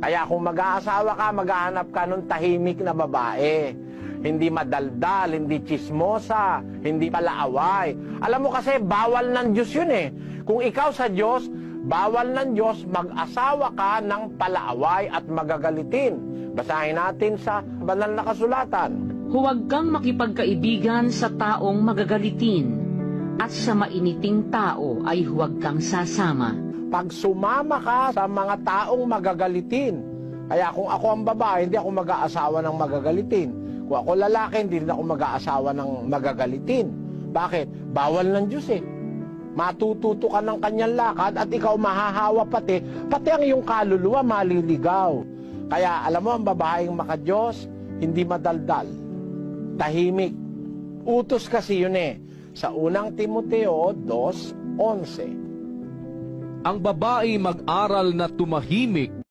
Kaya kung mag-aasawa ka, maghahanap ka ng tahimik na babae. Hindi madaldal, hindi chismosa, hindi palaaway. Alam mo kasi, bawal ng Diyos yun eh. Kung ikaw sa Diyos, bawal ng Diyos mag-asawa ka ng palaaway at magagalitin. Basahin natin sa banal na kasulatan. Huwag kang makipagkaibigan sa taong magagalitin, at sa mainiting tao ay huwag kang sasama. Pag sumama ka sa mga taong magagalitin, kaya kung ako ang babae, hindi ako mag-aasawa ng magagalitin. Kung ako lalaki, hindi rin ako mag-aasawa ng magagalitin. Bakit? Bawal ng Diyos eh. Matututo ka ng kanyang lakad at ikaw mahahawa pati ang iyong kaluluwa maliligaw. Kaya alam mo, ang babaeng makadiyos, hindi madaldal, tahimik. Utos kasi yun eh. Sa unang Timoteo 2:11. Ang babae mag-aral na tumahimik